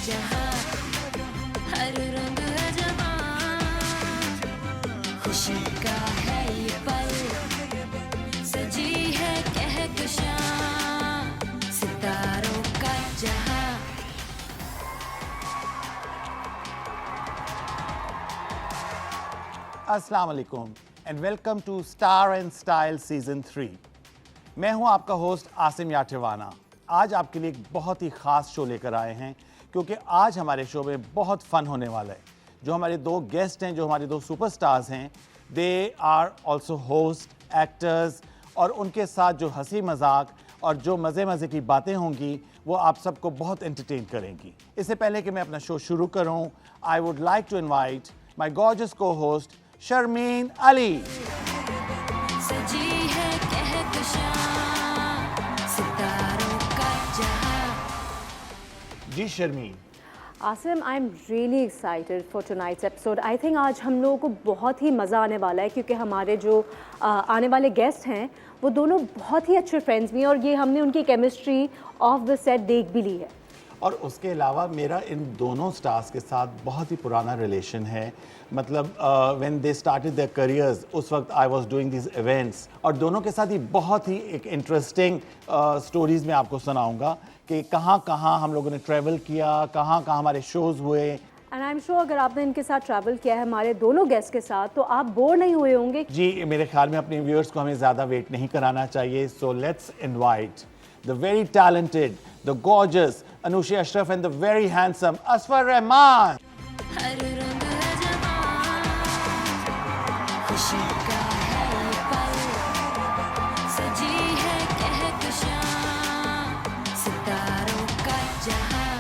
जहां, हर रंग है जवां, खुशी का है ये पल, सजी है कहकशां, सितारों का जहां। अस्सलाम वालेकुम and welcome to star and style season 3। मैं हूं आपका होस्ट आसिम याठवाना। आज आपके लिए एक बहुत ही ख़ास शो लेकर आए हैं क्योंकि आज हमारे शो में बहुत फ़न होने वाला है। जो हमारे दो गेस्ट हैं, जो हमारे दो सुपरस्टार्स हैं, they are also host, actors, और उनके साथ जो हंसी मजाक और जो मज़े मज़े की बातें होंगी वो आप सबको बहुत एंटरटेन करेंगी। इससे पहले कि मैं अपना शो शुरू करूं, I would like to invite my gorgeous cohost Sharmeen Ali. सजी है कहकशां, सितारों का जहां। जी Sharmeen. Asim, I am really excited for tonight's episode. I think आज हम लोगों को बहुत ही मज़ा आने वाला है क्योंकि हमारे जो आने वाले गेस्ट हैं वो दोनों बहुत ही अच्छे फ्रेंड्स भी हैं और ये हमने उनकी केमिस्ट्री ऑफ द सेट देख भी ली है। और उसके अलावा मेरा इन दोनों स्टार्स के साथ बहुत ही पुराना रिलेशन है। मतलब when they started their careers, उस वक्त I was doing this events, और दोनों के साथ ही बहुत ही एक इंटरेस्टिंग स्टोरीज मैं आपको सुनाऊंगा कि कहाँ कहाँ हम लोगों ने ट्रैवल किया, कहाँ कहाँ हमारे शोज़ हुए। एंड आई एम श्योर अगर आपने इनके साथ ट्रैवल किया है हमारे दोनों गेस्ट के साथ तो आप बोर नहीं हुए होंगे। जी, मेरे ख्याल में अपने व्यूअर्स को हमें ज़्यादा वेट नहीं कराना चाहिए। So let's invite the very talented, the gorgeous Anusha Ashraf and the very handsome Asfar Rehman. हर रंग है जवां, खुशी का है ये पल, सजी है कहकशां, सितारों का जहां।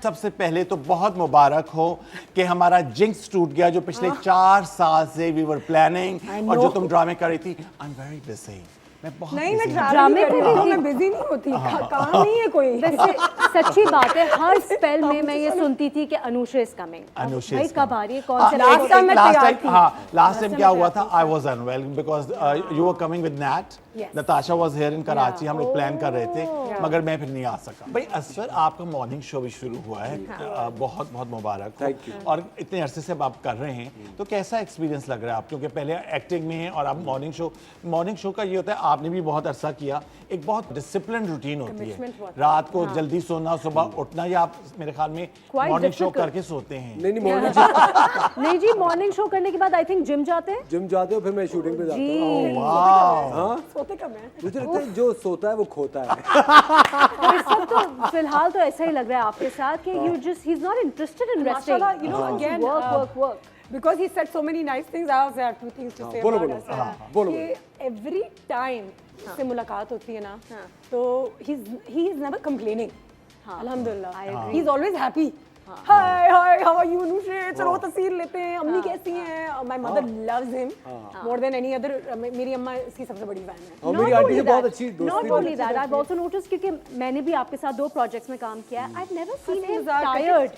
सबसे पहले तो बहुत मुबारक हो कि हमारा जिंक्स टूट गया जो पिछले 4 साल से वी वर प्लानिंग, और जो तुम ड्रामे कर रही थी। I am very busy. मैं बहुत नहीं, मैं busy हूँ। ड्रामे कर रही हूँ, मैं बिजी नहीं होती, काम नहीं है कोई। वैसे सच्ची बात है, हर स्पेल में मैं ये सुनती थी कि अनुषा इज कमिंग। अनुषा भाई is कब आ रही है, कौन से last time मैं तैयार थी। लास्ट टाइम क्या हुआ था, I was unwell because you were coming with Nat. Yes. Natasha was here in Karachi. हम लोग प्लान कर रहे थे Yeah. मगर मैं फिर नहीं आ सका। भाई असफर, आपका मॉर्निंग शो भी शुरू हुआ है। बहुत बहुत मुबारक हो। और इतने अरसे से अब आप कर रहे हैं तो कैसा एक्सपीरियंस लग रहा है आप, क्योंकि पहले एक्टिंग में है और अब मॉर्निंग शो का ये होता है, आपने भी बहुत अरसा किया, एक बहुत डिसिप्लिन रूटीन होती है। Commitment बहुत रात को जल्दी सोना, सुबह उठना, या आप मेरे ख्याल में Quite मॉर्निंग शो difficult. करके सोते हैं? नहीं मॉर्निंग नहीं जी, मॉर्निंग शो करने के बाद आई थिंक जिम जाते हैं। जिम जाते हो फिर मैं शूटिंग पे जाता हूँ। जी, वाह। सोते कब हैं? मुझे लगता है जो सोता है वो खोता है। तो इस वक्त तो फिलहाल तो ऐसा ही लग रहा है आपके साथ कि you just he is not interested in resting. Mashallah, you know, again, work because he said so many nice things, I also have 2 things to say बोलो, about बोलो, us. हाँ, बोलो, कि every time से मुलाकात होती है ना, तो he is never complaining. Alhamdulillah. He's always happy. Hi, how are you, Anusha? चलो तस्वीर लेते हैं, अम्मी कैसी हैं? My mother loves him more than any other. मेरी अम्मा इसकी सबसे बड़ी फैन है। और मेरी आंटी से बहुत अच्छी दोस्ती Not है। only that, I've also noticed क्योंकि मैंने भी आपके साथ 2 प्रोजेक्ट्स में काम किया है। I've never seen him मजाक करके। tired,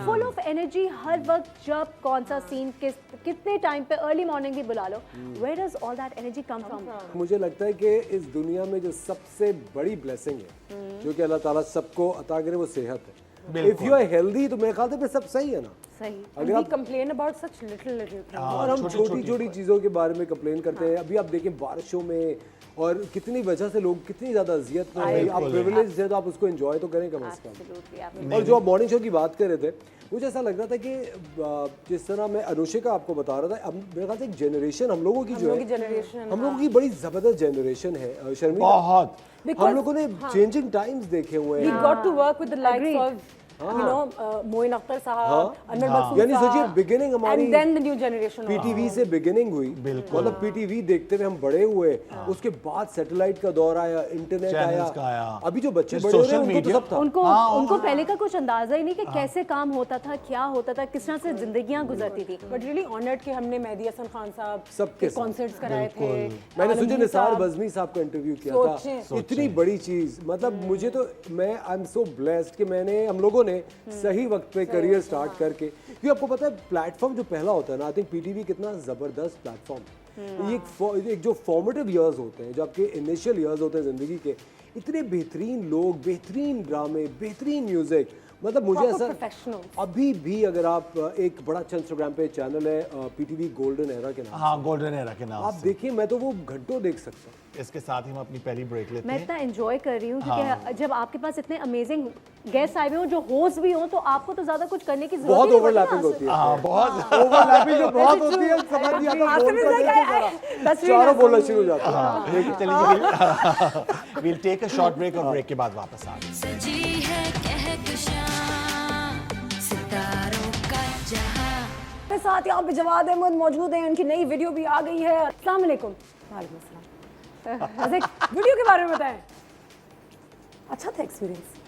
full of energy। हर वक्त जब कौन सा सीन कितने टाइम पे, अर्ली मॉर्निंग भी बुला लो, where does all that energy come from? मुझे लगता है कि इस दुनिया में जो सबसे बड़ी ब्लेसिंग है जो कि अल्लाह ताला सबको अता करे वो सेहत है। इफ यू आर हेल्दी तो मेरे ख्याल से फिर सब सही है ना। सही। अगर We आप complain about such little things. और हम छोटी छोटी चीज़ों के बारे में कंप्लेन करते हैं। अभी आप देखें बारिशों में और कितनी वजह से लोग कितनी ज़्यादा अजियत में हैं। आप प्रिविलेज है तो आप उसको एंजॉय तो करें कम से कम। और जो आप मॉर्निंग शो की बात कर रहे थे, मुझे ऐसा लग रहा था कि जिस तरह मैं अनुषा का आपको बता रहा था, अब मेरे ख्याल से एक जनरेशन हम लोगों की जो है, generation, हम लोगों की बड़ी ज़बरदस्त जनरेशन है शर्मिला। बहुत। हम लोगों ने चेंजिंग टाइम्स देखे हुए We हैं। got to work with the likes of you know Moin Akhtar साहब, अनवर बख्शी यानी सोचिए साहब, बिगिनिंग हमारी and then the new generation. PTV से बिगिनिंग हुई। मतलब पीटीवी देखते हुए हम बड़े हुए, उसके बाद सैटेलाइट का दौर आया, इंटरनेट Channels का आया। अभी जो बच्चे फिर बड़े हो रहे हैं social उनको तो media। सब था। उनको पहले का कुछ अंदाजा ही नहीं कि कैसे काम होता था, क्या होता था, किस तरह से जिंदगियां गुजरती थी। But really honored कि हमने मेहदी हसन खान साहब सबके के कॉन्सर्ट्स कराए थे। मैंने सोचा आलमगीर निसार साहब, बज़मी साहब का इंटरव्यू किया सोचें। था। इतनी बड़ी चीज, मतलब मुझे तो मैं आई एम सो ब्लेस्ड कि मैंने हम लोगों ने सही वक्त पे करियर स्टार्ट करके, क्योंकि आपको पता है प्लेटफॉर्म जो पहला होता है ना, आई थिंक पीटीवी कितना जबरदस्त प्लेटफॉर्म है। ये एक जो फॉर्मेटिव ईयर्स होते हैं, जो आपके इनिशियल ईयर्स होते हैं जिंदगी के, इतने बेहतरीन लोग, बेहतरीन ड्रामे, बेहतरीन म्यूजिक, मतलब मुझे Proper ऐसा professionals. अभी भी अगर आप एक बड़ा अच्छा इंस्टाग्राम पे चैनल है पीटीवी गोल्डन एरा के नाम हाँ, गोल्डन एरा के नाम आप से। देखिए, मैं तो वो घंटों देख सकता हूँ। इसके साथ ही हम अपनी पहली ब्रेक लेते मैं हैं। इतना एंजॉय कर रही हूँ क्योंकि जब आपके पास इतने अमेजिंग गेस्ट आए हुए हो जो होस्ट भी हो तो आपको तो ज्यादा कुछ करने की जरूरत बहुत नहीं ओवरलैपिंग पड़ती होती है, हाँ, बहुत ओवरलैपिंग जो बहुत होती है, समझ नहीं आता आसिम बोल is कर like, कैसे that's करा। really चारों बोलना nice. शुरू हो जाता है। लेकिन चलिए we'll take a short break और ब्रेक के बाद वापस आ सजी है कहकशां सितारों का जहां मेरे साथ यहाँ पे जवाद अहमद मौजूद हैं, उनकी नई वीडियो भी आ गई है। अस्सलाम वालेकुम। वालेकुम अस्सलाम। वैसे वीडियो के बारे में बताएं। अच्छा था एक्सपीरियंस।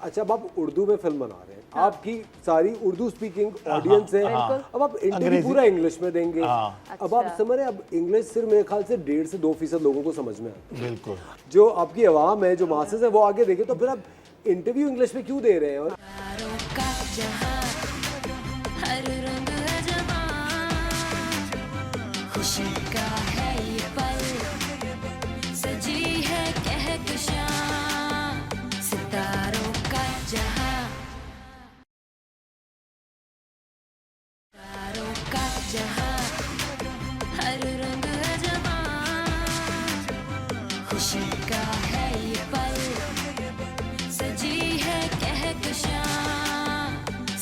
अच्छा, अब आप उर्दू में फिल्म बना रहे हैं, आपकी सारी उर्दू स्पीकिंग ऑडियंस है, अब आप इंटरव्यू अंग्रेजी। पूरा इंग्लिश में देंगे। अब आप समझ रहे हैं, अब इंग्लिश सिर्फ मेरे ख्याल से 1.5 से 2% लोगों को समझ में आता है। बिल्कुल। जो आपकी आवाम है, जो मासेस है, वो आगे देखे, तो फिर आप इंटरव्यू इंग्लिश में क्यों दे रहे हैं? और तारों का जहां हर रंग है जवां खुशी का है ये पल सजी है कहकशां सितारों का जहां तारों का जहां हर रंग है जवां खुशी का है ये पल सजी है कहकशां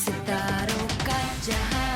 सितारों का जहां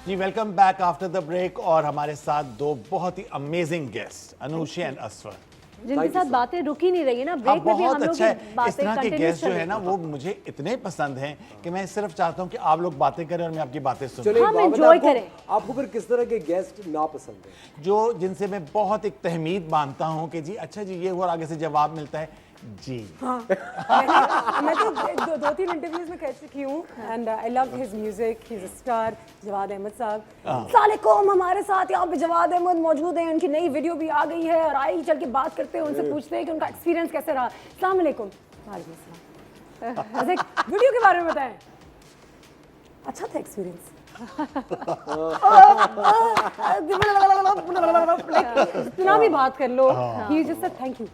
जी, welcome back after the break. और हमारे साथ दो बहुत ही amazing guest Anushe and Asfar. जिनके साथ बातें रुक ही नहीं रही है ना, हाँ, ब्रेक में भी हम बहुत लोग अच्छा है। की इस बातें तरह के कंटिन्यूस गेस्ट जो चल है रही ना वो मुझे इतने पसंद हैं कि मैं सिर्फ चाहता हूँ कि आप लोग बातें करें और मैं आपकी बातें सुनूं। चलिए, हम बात बताएं, enjoy आपको- करें। आपको फिर किस तरह के गेस्ट नापसंद है? जो जिनसे मैं बहुत एक तहमीद मानता हूँ कि जी अच्छा जी ये हुआ, और आगे से जवाब मिलता है जी। मैं तो दो तीन इंटरव्यूज में कह चुकी हूँ and I love his music, he is a star. Jawad Ahmed साहब, अस्सलामुअलैकुम। हमारे साथ यहाँ पे जवाद अहमद मौजूद हैं, उनकी नई वीडियो भी आ गई है और आई चल के बात करते हैं, उनसे पूछते हैं कि उनका एक्सपीरियंस कैसे रहा। अस्सलाम वालेकुम। वालेकुम अस्सलाम। वैसे वीडियो के बारे में बताएं। अच्छा था एक्सपीरियंस। जितना भी बात कर लो, ही जस्ट सेड थैंक यू।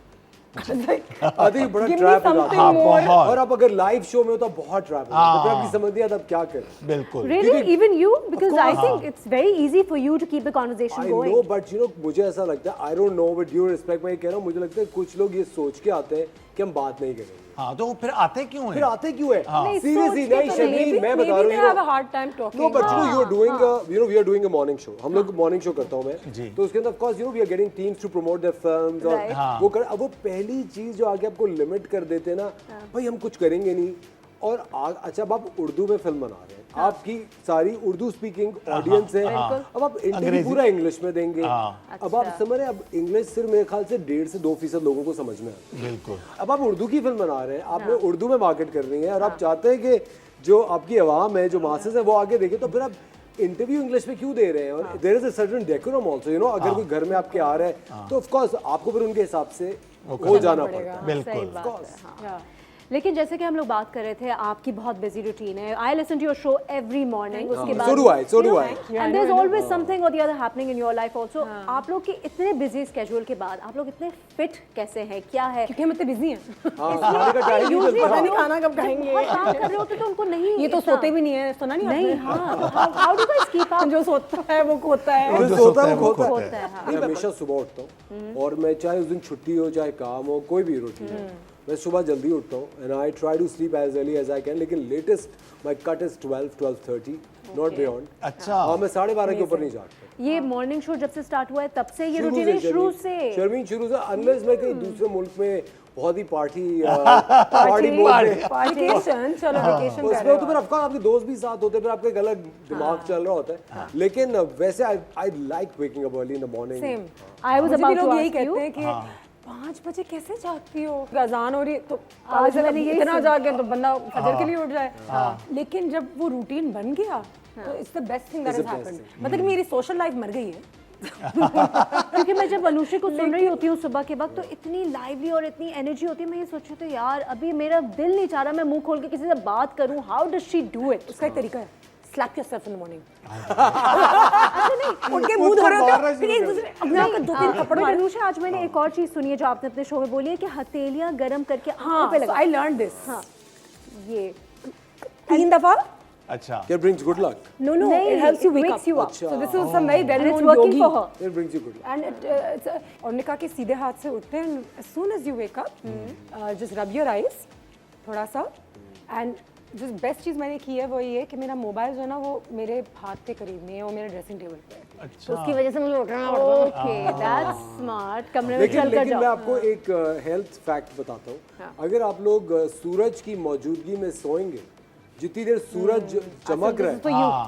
आदि बड़ा Give me ट्रैप हो something जाता है। more. बहुत। और आप अगर लाइव शो में हो तो आप बहुत ट्रैप हो जाते हैं, फिर आपकी समझ नहीं आता आप क्या करें। बिल्कुल। Really, even you, because I think it's very easy for you to keep the conversation I going. know, but you know, मुझे ऐसा लगता है, I don't know, with due respect मैं ये कह रहा हूँ, मुझे लगता है कुछ लोग ये सोच के आते हैं कि हम बात नहीं करेंगे। हाँ, तो फिर आते क्यों फिर हैं? आते क्यों है? नहीं, सीरियसली सोच के नहीं, तो शर्मीन, मैं बता Maybe they रहा have a हूँ। hard time talking. No, but you know, you're doing a, you know, we are doing a morning show. हम लोग morning show करता हूँ मैं। जी। तो उसके अंदर of course, you know, we are getting teams to promote their films और Right. हाँ। वो कर, अब वो पहली चीज जो आगे आपको लिमिट कर देते हैं ना, भाई हम कुछ करेंगे नहीं। और अच्छा, अब आप उर्दू में फिल्म बना रहे हैं, आपकी सारी उर्दू स्पीकिंग ऑडियंस है, अब आप इंटरव्यू अंग्रेजी। पूरा इंग्लिश में देंगे। हाँ। अब आप समझ रहे हैं, अब इंग्लिश सिर्फ मेरे ख्याल से 1.5 से 2% लोगों को समझ में आता है। बिल्कुल। अब आप उर्दू की फिल्म बना रहे हैं, आपने उर्दू में मार्केट करनी है और आप चाहते हैं कि जो आपकी आवाम है, जो मासेस है, वो आगे देखे, तो फिर आप इंटरव्यू इंग्लिश में क्यों दे रहे हैं? और there is a certain decorum also, you know, अगर कोई घर में आपके आ रहा है तो ऑफ कोर्स आपको फिर उनके हिसाब से हो जाना पड़ता है। सही बिल्कुल। बात है, हाँ। लेकिन जैसे कि हम लोग बात कर रहे थे, आपकी बहुत बिजी रूटीन है। I listen to your show every morning. उसके बाद So do I, so do I. And there is always something or the other happening in your life also. आप लोग के इतने बिजी स्केड्यूल के बाद आप लोग इतने फिट कैसे हैं? क्या है? क्योंकि हम इतने बिजी हैं। हाँ, खाने का टाइम नहीं Usually मिलता। पता नहीं खाना कब खाएंगे। बहुत काम कर रहे होते तो उनको नहीं, ये तो इतना- सोते भी नहीं है, सुना नहीं नहीं। आपने? हाँ, how do guys keep up? जो सोता है वो खोता है। जो सोता है वो खोता खोता है, हाँ। मैं हमेशा सुबह उठता हूँ और मैं चाहे उस दिन छुट्टी हो चाहे काम हो, कोई भी रूटीन हो, मैं सुबह जल्दी उठता हूँ and I try to sleep as early as I can. लेकिन latest my cut is 12:30, not beyond. अच्छा। हाँ, मैं 12:30 के ऊपर नहीं जागता। ये मॉर्निंग शो जब से स्टार्ट हुआ है तब से ये रूटीन है? शुरू से? शर्मीन शुरू से, अनलेस मैं कहीं दूसरे मुल्क में बहुत ही पार्टी मोड में वेकेशन, चलो वेकेशन कर उसमें रहे तो फिर ऑफ कोर्स आपके दोस्त भी साथ होते हैं, फिर आपका एक अलग दिमाग चल रहा होता है। लेकिन वैसे I like waking up early in the morning. Same. I was मुझे भी अबाउट लोग टू यही आस्क यू। कहते हैं कि 5 बजे कैसे जागती हो? अजान हो रही है तो आज मैंने यही इतना सुना। जागे तो बंदा फजर के लिए उठ जाए। लेकिन जब वो रूटीन बन गया तो it's the best thing that has happened. मतलब मेरी सोशल लाइफ मर गई है। क्योंकि मैं जब अनुश्री को सुन रही होती हूँ सुबह के वक्त तो इतनी लाइवली और इतनी एनर्जी होती है। मैं ये सोच रही हूँ यार अभी मेरा दिल नहीं चाह रहा मैं मुंह खोल के किसी से बात करूँ। How does she do it? उसका एक तरीका है, slap yourself in the morning. उनके मुंह धो रहे होते हो, फिर एक दूसरे अपने आप को 2-3 थप्पड़ मारे। अनुषा, आज मैंने एक और चीज़ सुनी है जो आपने अपने शो में बोली है कि हथेलियाँ गरम करके हाँ, आंखों पे so लगा। I learned this. हाँ, ये 3 दफा? अच्छा It brings good luck. No, नहीं, it helps you it wake wakes up. you up. So this is some very and it's well-known working yogi. for her. It brings you good luck. And it's और उन्होंने कहा कि सीधे हाथ से उठते हैं, as soon as you wake up, just rub your eyes, थोड़ा सा, and जो बेस्ट चीज़ मैंने की है वो ये कि मेरा मोबाइल जो है ना वो मेरे हाथ के करीब नहीं है, वो मेरे ड्रेसिंग टेबल पे है। अच्छा तो उसकी वजह से मुझे उठना पड़ता है। Okay, that's smart. कमरे में लेकिन चल कर लेकिन मैं जाओ। आपको एक हेल्थ फैक्ट बताता हूँ। अगर आप लोग सूरज की मौजूदगी में सोएंगे, जितनी देर सूरज चमक रहा है,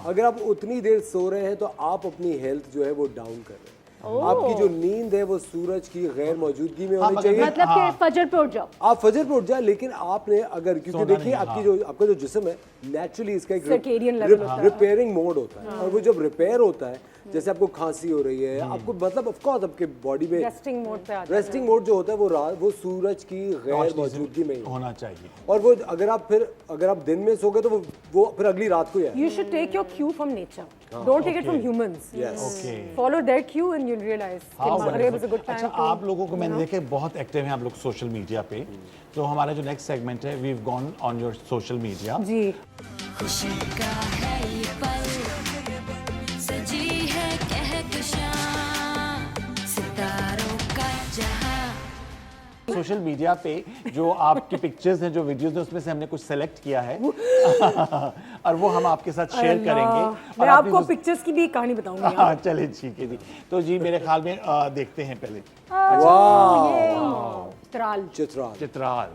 अगर आप उतनी देर सो रहे हैं तो आप अपनी हेल्थ जो है वो डाउन कर रहे हैं। आपकी जो नींद है वो सूरज की गैर मौजूदगी में होनी चाहिए। मतलब कि फजर पे उठ जाओ। आप फजर पे उठ जाए, लेकिन आपने अगर, क्योंकि देखिए आपकी जो आपका जो जिस्म है नेचुरली इसका Circadian एक level होता है। रिपेयरिंग मोड होता है, और वो जब रिपेयर होता है, जैसे आपको खांसी हो रही है, आपको मतलब ऑफ कोर्स आपके बॉडी में रेस्टिंग मोड पे आता है। रेस्टिंग मोड जो होता है वो सूरज की गैर मौजूदगी में ही होना चाहिए। और वो अगर आप दिन में सोगे तो वो फिर अगली रात को ही आएगा। You should take your cue from nature. Don't take it from humans. Yes. Okay. Follow their cue and you'll realize कि Maghrib is a good time अच्छा, to, आप लोगों को मैंने देखे बहुत एक्टिव हैं आप लोग सोशल मीडिया पे। तो हमारा जो नेक्स्ट सेगमेंट है, we have gone on your social media. जी खुशी का है ये पल सजी है कहकशां सितारों का जहां सोशल मीडिया पे जो आपकी पिक्चर्स हैं, जो वीडियोस हैं, उसमें से हमने कुछ सेलेक्ट किया है और वो हम आपके साथ शेयर करेंगे। मैं और आपको पिक्चर्स की भी एक कहानी बताऊंगी। हाँ चलिए ठीक है जी। तो जी मेरे ख्याल में देखते हैं पहले चित्राल चित्राल।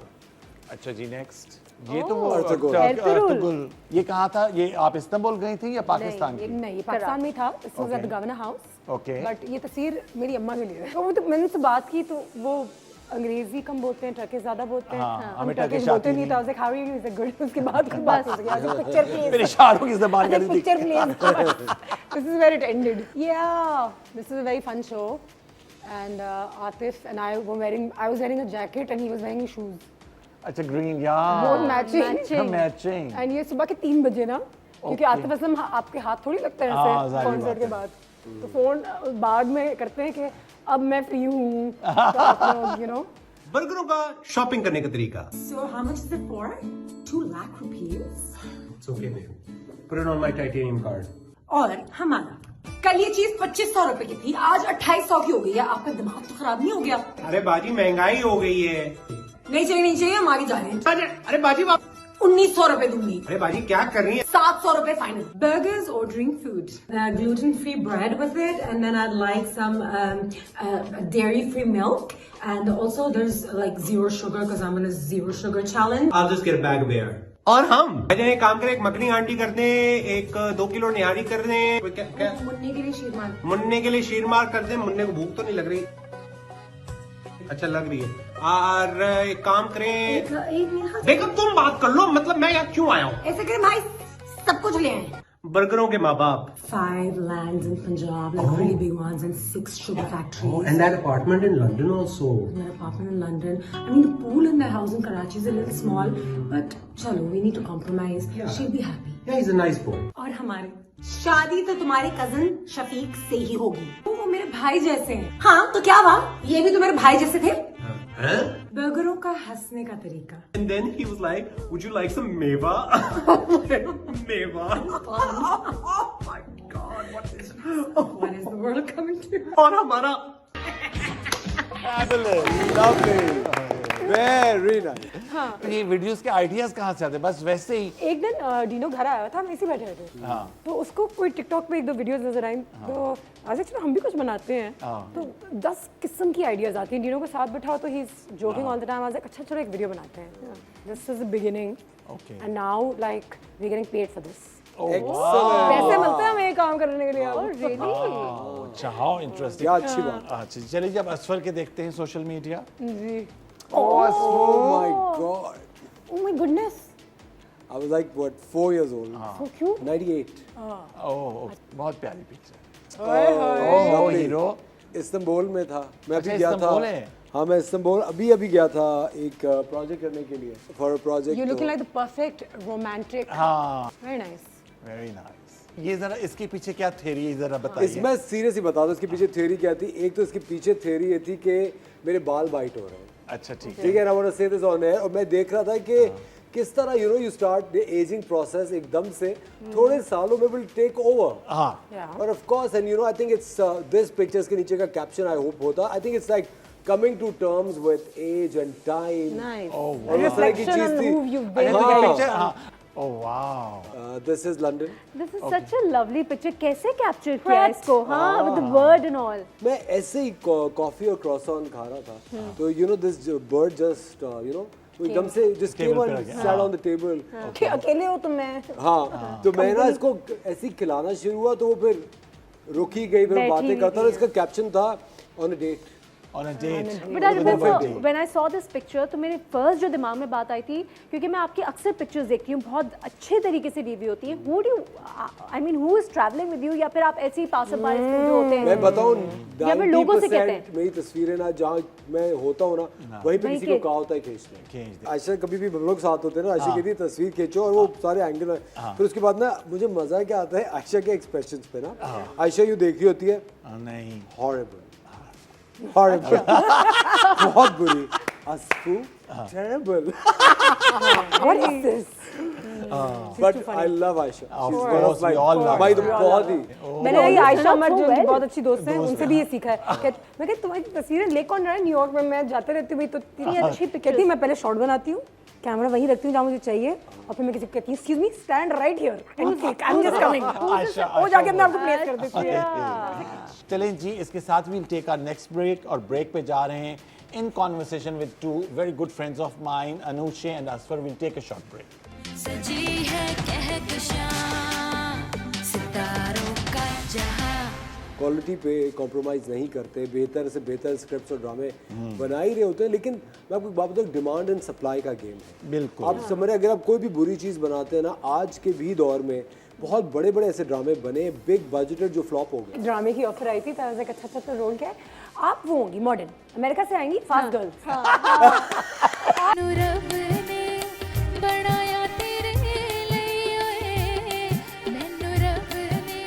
अच्छा जी नेक्स्ट। ये तो वो अर्तुगरुल। अर्तुगरुल। ये कहाँ था? ये आप इस्तांबुल गई थी या पाकिस्तान की? नहीं, ये पाकिस्तान में था। This was at the Governor House. Okay. But ये तस्वीर मेरी अम्मा के लिए है। तो मैंने उनसे बात की तो वो अंग्रेजी कम बोलते हैं, टर्किश ज्यादा बोलते हैं। हाँ, हम हमें टर्किश टर्किश बोलते आती नहीं, नहीं। तो I was like, how are you? He's like, good. उसके बाद कुछ बात हो गई। Picture please. फिर इशारों की ज़बान कर दी। Picture please. This is where it ended. Yeah, this is a very fun show. And Atif and I was wearing a jacket and he was wearing shoes. अच्छा ग्रीन या Both matching. मैचिंग। And ये सुबह के 3 बजे ना, क्योंकि आतिफ असलम आपके हाथ थोड़ी लगता है हाँ, ऐसे जाहिर कॉन्सर्ट बात के है। बाद। तो फोन बाद में करते हैं कि अब मैं फ्री हूँ, तो आप लोग you know बर्गरों का शॉपिंग करने का तरीका। So how much is it for? 2 lakh rupees. It's okay, babe. Put it on my titanium card. और हमारा कल ये चीज 2500 रुपए की थी, आज 2800 की हो गई है। आपका दिमाग तो खराब नहीं हो गया? अरे बाजी महंगाई हो गई है। नहीं चाहिए, हम आगे जा रहे हैं। अरे बाजी 1900 रुपए दूंगी। अरे बाजी क्या कर रही है? 700 रुपए final. Burgers, ordering food, gluten-free bread with it, and then I'd like some dairy-free milk, and also there's like 0 sugar because I'm on a 0 sugar challenge. I'll just get a bag of beer. और हम एक काम करें, एक makhani aunty कर दें, एक 2 kilo निहारी कर दें। क्या? मुन्ने के लिए शीरमान। मुन्ने के लिए शीरमार कर दें। मुन्ने को भूख तो नहीं लग रही? अच्छा लग रही है। और एक काम करें, एक मिनट। देखो तुम बात कर लो, मतलब मैं यहाँ क्यों आया हूँ? ऐसे करें भाई, सब कुछ ले आए। बर्गरों के माँ बाप। 5 lands in Punjab, like really big ones, and 6 sugar factories. And that apartment in London also. Their apartment in London. I mean, the pool in their house in Karachi is a little small, but chalo, we need to compromise. Yeah. She'll be happy. Yeah, he's a nice boy. और हमारे शादी तो तुम्हारे cousin Shafiq से ही होगी। वो मेरे भाई जैसे हैं। हाँ, तो क्या हुआ? ये भी तो मेरे भाई जैसे थे। Huh? बर्गरों का हंसने का तरीका। And then he was like, would you like some meva? Meva. Oh my God, what is What is the world coming to? और हमारा वेरी नाइस। ये वीडियोस के आइडियाज कहाँ से आते हैं? बस वैसे ही। एक दिन डीनो घर आया था, हम इसी बैठे थे। तो उसको कोई टिकटॉक पे 1-2 वीडियोस नजर आई, तो आज चलो हम भी कुछ बनाते हैं। तो 10 किस्म की आइडियाज आती हैं। डीनो के साथ बैठा हो तो he is joking all the time. आज अच्छा चलो एक वीडियो बनाते हैं। This is the beginning and now like we getting paid for this. पैसे मिलते हैं हमें काम करने के लिए। अच्छा हाउ इंटरेस्टिंग। क्या अच्छी बात। अच्छा चलिए जब असफर के देखते हैं सोशल मीडिया। जी। Oh my God. Oh my goodness. I was like what 4 years old. So cute. 98. ओह बहुत प्यारी पिक्चर। Oh, ओह हीरो इस्तांबुल में था। मैं अच्छा, अभी गया था। इस्तांबुल है? हाँ मैं इस्तांबुल अभी गया था एक प्रोजेक्ट करने के लिए। For a project. You're looking like the perfect romantic. हाँ Very nice. Very nice. ये जरा इसके पीछे क्या थ्योरी है जरा बताइए। इसमें सीरियसली बता दो इसके पीछे थ्योरी क्या थी। एक तो इसके पीछे थ्योरी ये थी कि मेरे बाल वाइट हो रहे हैं। अच्छा ठीक है। ठीक है, आई वांट टू से दिस ऑन एयर। और मैं देख रहा था कि किस तरह you start the ageing process एकदम से थोड़े सालों में विल टेक ओवर। हाँ और of course and I think it's this pictures के नीचे का कैप्शन आई होप होता, I think it's like coming to terms with age and time. Nice. Oh, और इस तरह की Reflection on चीज who थी। you've been. अच्छा, हाँ। picture, हाँ। Oh wow. This is London. This is such a lovely picture. कैसे capture किया इसको? हाँ, with the bird and all. मैं ऐसे ही कॉफी और क्रॉसॉन खा रहा था, तो दिस बर्ड जस्ट वो एकदम से just came Table पे and आ गया। sat on the table. कि अकेले हो तुम मैं हाँ, तो मैं ना इसको ऐसे ही खिलाना शुरू हुआ, तो वो फिर रुकी गई, फिर बैठी बातें हुई करता थी। और इसका कैप्शन था on a date. On a date. But I remember Perfect. when I saw this picture, तो मेरे फर्स्ट जो दिमाग में बात आई थी, क्योंकि मैं आपकी अक्सर पिक्चर्स देखती हूँ, बहुत अच्छे तरीके से ली हुई होती है। Who do you, I mean, who is traveling with you, या फिर आप ऐसे ही passer by जो होते हैं? मैं बताऊं या फिर लोगों से कहते 90% मेरी तस्वीरें ना जहाँ मैं होता हूँ ना, वहीं पे किसी को कहा होता है खींचने। खींच दे। आयशा कभी भी हम लोग साथ होते हैं ना, आयशा कहती है तस्वीर खींचो और वो सारे एंगल में, फिर उसके बाद ना मुझे मजा क्या आता है आयशा के एक्सप्रेशंस पे ना। आयशा यूँ देख रही होती है, नहीं। हॉरिबल हॉरिबल बहुत बुरी, Asfu terrible. What is this? But I love Ayesha, Of course, we all love भाई तो her. बहुत ही। मैंने ये आयशा not अमर so जो well. बहुत अच्छी दोस्त हैं उनसे भी ये सीखा है। मैं कहती तुम्हारी तस्वीरें ले कौन रहा है न्यूयॉर्क में, मैं जाते रहती हूँ तो इतनी अच्छी पिक्चर कहती मैं पहले शॉट बनाती हूँ, कैमरा वहीं रखती हूँ जहाँ मुझे चाहिए, और फिर मैं किसी को कहती हूँ excuse me stand right here and click, I am just coming. वो जाके अपने आप को प्लेस कर देती है। चलें जी, इसके साथ we'll take our next break और ब्रेक पे जा रहे हैं in conversation with two very good friends of mine, Anushe and Asfar. We'll take a short break. सजी है कहकशां सितारों का जहां। क्वालिटी पे कॉम्प्रोमाइज़ नहीं करते, बेहतर से बेहतर स्क्रिप्ट्स और ड्रामे बना ही रहे होते हैं, लेकिन मैं आपको एक बात बताऊं, डिमांड एंड सप्लाई का गेम है। बिल्कुल। आप समझ रहे, अगर आप कोई भी बुरी चीज़ बनाते हैं ना, आज के भी दौर में बहुत बड़े बड़े ऐसे ड्रामे बने बिग बजटेड जो फ्लॉप हो गए। ड्रामे की ऑफर आई थी तो आई वाज लाइक अच्छा तो रोल क्या है, आप वो होंगी मॉडर्न, अमेरिका से आएंगी फास्ट गर्ल्स। रब ने बनाया तेरे लिए ओए, मैनू रब ने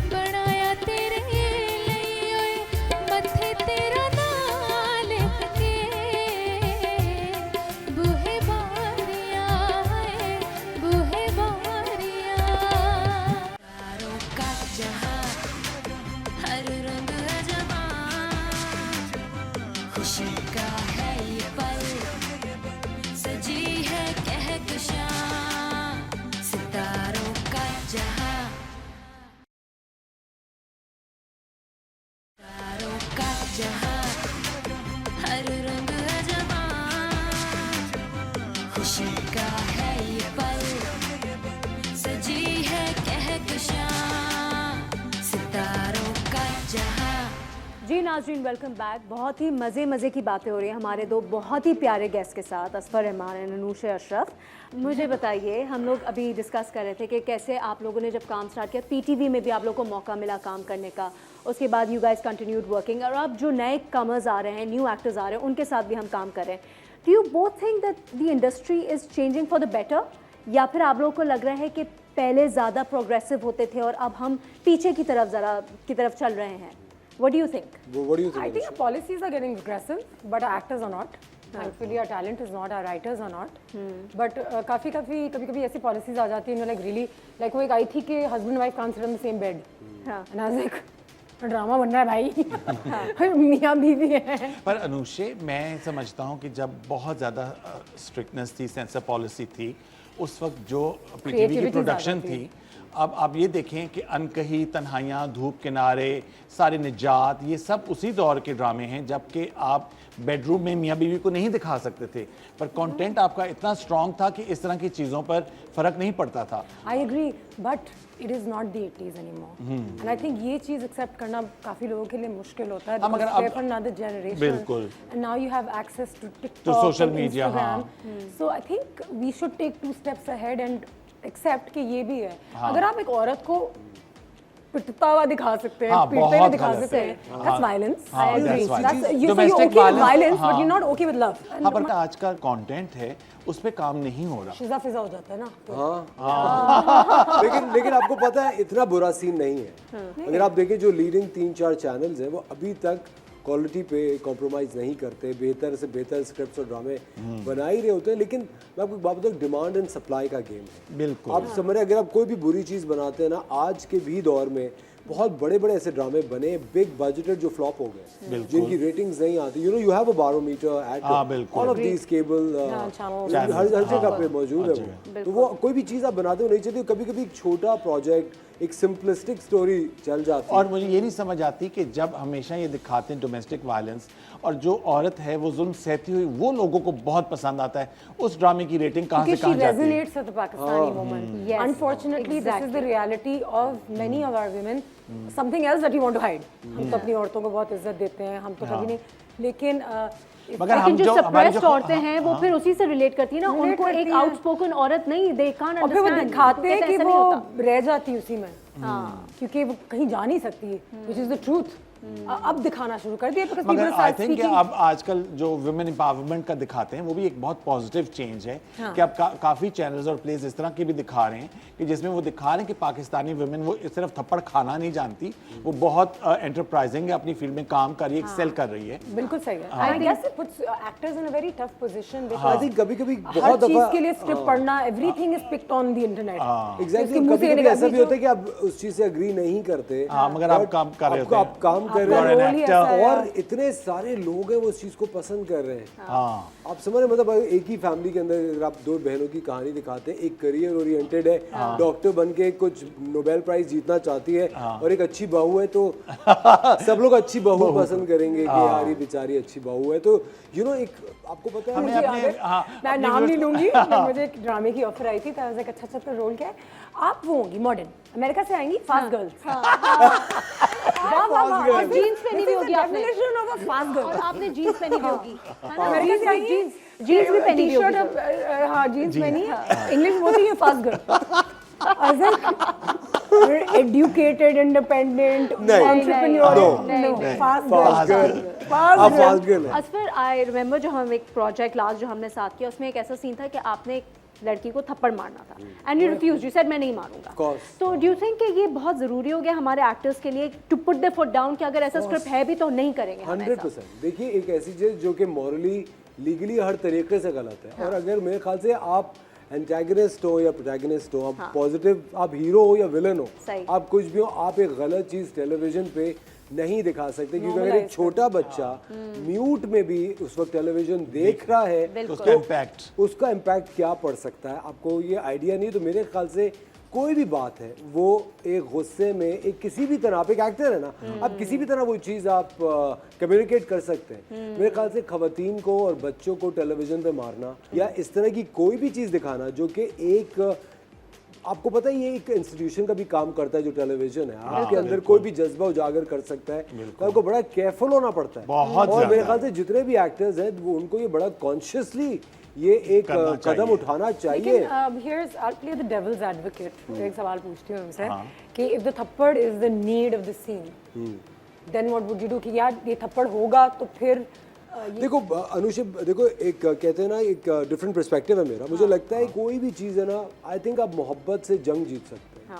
बनाया तेरे लिए, मथे तेरा नाम लिख के बूहे बारियां है, बूहे बारियां। तारों का जहां हर रंग अजमां, खुशी का है ये पल, सजी है कहकशां सितारों का जहां, तारों का जहां हर रंग अजमां, खुशी का है ये पल, सजी है कहकशां सितारों का जहां। जी नाज़रीन, वेलकम बैक। बहुत ही मज़े की बातें हो रही हैं हमारे दो बहुत ही प्यारे गेस्ट के साथ, असफर रहमान और अनूश अशरफ। मुझे बताइए, हम लोग अभी डिस्कस कर रहे थे कि कैसे आप लोगों ने जब काम स्टार्ट किया, पीटीवी में भी आप लोगों को मौका मिला काम करने का, उसके बाद यू गाइस कंटिन्यूड वर्किंग, और अब जो नए कमर्स आ रहे हैं, न्यू एक्टर्स आ रहे हैं, उनके साथ भी हम काम कर रहे हैं। Do you both think that the industry is changing for the better, या फिर आप लोगों को लग रहा है कि पहले ज़्यादा प्रोग्रेसिव होते थे और अब हम पीछे की तरफ चल रहे हैं? What do you think? What do you I think? think our policies are getting aggressive, but our actors are not. Thankfully, our talent is not, our writers are not. But कभी ऐसी policies आ जाती हैं, like really, like वो एक आई थी कि husband and wife can't sit on the same bed. And I was like, drama बन रहा है भाई, मियाँ बीवी है। पर अनुषे, मैं समझता हूँ कि जब बहुत ज़्यादा स्ट्रिक्टनेस थी, सेंसर पॉलिसी थी, उस वक्त जो पीटीवी की Creativity प्रोडक्शन ज़्यादा थी, अब आप ये देखें कि अनकही, तन्हाइयाँ, धूप किनारे, सारे निजात, ये सब उसी दौर के ड्रामे हैं, जबकि आप बेडरूम में मियाँ बीवी को नहीं दिखा सकते थे, पर कंटेंट आपका इतना स्ट्रॉन्ग था कि इस तरह की चीज़ों पर फ़र्क नहीं पड़ता था। I agree, but it is not the 80s anymore. And I think ये चीज़ एक्सेप्ट करना काफ़ी लोगों के लिए मुश्किल होता है, मगर because अब- they're from another generation. बिल्कुल। And now you have access to TikTok, To social and media, Instagram. हाँ। So I think we should take 2 steps ahead and accept कि ये भी है। अगर आप एक औरत को पिटता हुआ दिखा सकते हैं, हाँ, पीटते हुए बहुत दिखा गलत सकते है। हैं, that's violence. हाँ, I agree. that's violence. That's you're Domestic okay with violence, violence, but हाँ। you're not okay with love. हाँ, पर आज का कंटेंट है उस पे काम नहीं हो रहा। शिजा फिजा हो जाता है ना, तो लेकिन आपको पता है इतना बुरा सीन नहीं है। अगर आप देखें जो लीडिंग 3-4 चैनल्स हैं वो अभी तक क्वालिटी पे कॉम्प्रोमाइज़ नहीं करते, बेहतर से बेहतर स्क्रिप्ट्स और ड्रामे बना ही रहे होते हैं। लेकिन मैं आपको एक बात बताऊं, डिमांड एंड सप्लाई का गेम है। बिल्कुल। आप समझ रहे, अगर आप कोई भी बुरी चीज़ बनाते हैं ना, आज के भी दौर में बहुत बड़े बड़े ऐसे ड्रामे बने बिग बजटेड जो फ्लॉप हो गए, जिनकी रेटिंग्स नहीं आती। You know you have a barometer at all of these cable हर जगह पे मौजूद है वो। तो वो कोई भी चीज़ आप बनाते हो नहीं चलती, कभी कभी एक छोटा प्रोजेक्ट, एक सिंपलिस्टिक स्टोरी चल जाती है। और मुझे ये नहीं समझ आती कि जब हमेशा ये दिखाते हैं डोमेस्टिक वायलेंस और जो औरत है वो जुल्म सहती हुई, वो लोगों को बहुत पसंद आता है। उस ड्रामे की रेटिंग कहाँ से कहाँ जाती है? resonates with the Pakistani woman. Yes, Unfortunately, this is the reality of many of our women. Something else that you want to hide. हम तो अपनी औरतों को बहुत इज्जत देते हैं, हम तो कभी नहीं, लेकिन मगर लेकिन जो हमारी सप्रेस्ड औरतें हैं वो फिर उसी से रिलेट करती है ना, उनको एक आउटस्पोकन औरत नहीं, दे कांट और फिर वो अंडरस्टैंड दिखाते हैं कि वो रह जाती उसी में, क्योंकि वो कहीं जा नहीं सकती, which is the truth. अब दिखाना शुरू कर दिया because मगर people आई start थिंक कि speaking. अब आजकल जो वुमेन एम्पावरमेंट का दिखाते हैं वो भी एक बहुत पॉजिटिव चेंज है कि अब काफ़ी चैनल्स और प्लेस इस तरह के भी दिखा रहे हैं कि जिसमें वो दिखा रहे हैं कि पाकिस्तानी वुमेन वो सिर्फ थप्पड़ खाना नहीं जानती, वो बहुत एंटरप्राइजिंग है, अपनी फील्ड में काम कर रही है, एक्सेल कर रही है। बिल्कुल सही है। I guess it puts actors in a very tough position because I think कभी-कभी हर बहुत चीज दफा के लिए स्क्रिप्ट पढ़ना, everything is picked on the internet. Exactly मुंह से कभी-कभी निकल- ऐसा भी जो- होता है कि आप उस चीज से एग्री नहीं करते, हाँ, मगर आप काम कर रहे होते हैं। आप काम कर आपका रहे role हैं ही ऐसा है। और इतने सारे लोग हैं वो उस चीज को पसंद कर रहे हैं। हाँ, आप समझ रहे हैं, मतलब एक ही फैमिली के अंदर अगर आप दो बहनों की कहानी दिखाते हैं, एक करियर ओरिएंटेड है, डॉक्टर बन के कुछ नोबेल प्राइज जीतना चाहती है, और एक अच्छी बहू है, तो सब लोग अच्छी बहू पसंद करेंगे कि यार ये बेचारी अच्छी बहू है। तो यू नो एक आपको पता है हमें मुझे अपने- याद है, हाँ, मैं अपने नाम नहीं viewers- लूंगी, मुझे एक ड्रामे की ऑफर आई थी, तो एक अच्छा सा रोल क्या है, आप वो होंगी मॉडर्न, अमेरिका से आएंगी, फास्ट गर्ल्स, और जीन्स पहनी हुई होगी आपने, definition of a fast girl, और आपने जीन्स पहनी हुई होगी, है ना? अमेरिका से आएंगी, जीन्स भी पहनी हुई होगी। टी-शर्ट, हाँ जीन्स पहनी है, इंग्लिश बोलती है fast girl, educated, independent, entrepreneur, fast girl, fast girl है। असफर, आई रिमेम्बर जो हम एक प्रोजेक्ट लास्ट जो हमने साथ किया उसमें एक ऐसा सीन था कि आपने एक लड़की को थप्पड़ मारना था and you refuse, you said मैं नहीं मारूंगा। course. तो डू यू थिंक कि ये बहुत ज़रूरी हो गया हमारे एक्टर्स के लिए to put the foot down कि अगर ऐसा स्क्रिप्ट है भी तो नहीं करेंगे हम ऐसा? 100%। देखिए एक ऐसी चीज जो कि मॉरली लीगली हर तरीके से गलत है, और अगर मेरे ख्याल से आप एंटेगनिस्ट हो या प्रोटैगनिस्ट हो, आप पॉजिटिव, आप हीरो हो या विलन हो, सही। आप कुछ भी हो, आप एक गलत चीज टेलीविजन पे नहीं दिखा सकते, क्योंकि अगर एक छोटा बच्चा म्यूट में भी उस वक्त टेलीविजन देख रहा है, उसका इम्पैक्ट उसका इम्पैक्ट क्या पड़ सकता है, आपको ये आइडिया नहीं। तो मेरे ख्याल से कोई भी बात है वो एक गुस्से में, एक किसी भी तरह, आप एक एक्टर है ना, आप किसी भी तरह वो चीज़ आप कम्युनिकेट कर सकते हैं। मेरे ख्याल से खवातीन को और बच्चों को टेलीविज़न पे मारना या इस तरह की कोई भी चीज़ दिखाना जो कि एक, आपको पता है ये एक इंस्टीट्यूशन का भी काम करता है जो टेलीविजन है, आपके अंदर कोई भी जज्बा उजागर कर सकता है, तो आपको बड़ा केयरफुल होना पड़ता है। बहुत और मेरे ज्यादा। ख्याल से जितने भी एक्टर्स हैं वो उनको ये बड़ा कॉन्शियसली ये एक करना कदम चाहिए। उठाना चाहिए। लेकिन here's I'll play the devil's advocate. एक सवाल पूछती हूँ उनसे कि if the थप्पड़ is the need of the scene, then what would you do? कि यार ये थप्पड़ होगा तो फिर देखो अनुशिप, देखो एक कहते हैं ना, एक डिफरेंट पर्सपेक्टिव है मेरा। मुझे लगता है कोई भी चीज़ है ना, आई थिंक आप मोहब्बत से जंग जीत सकते हैं,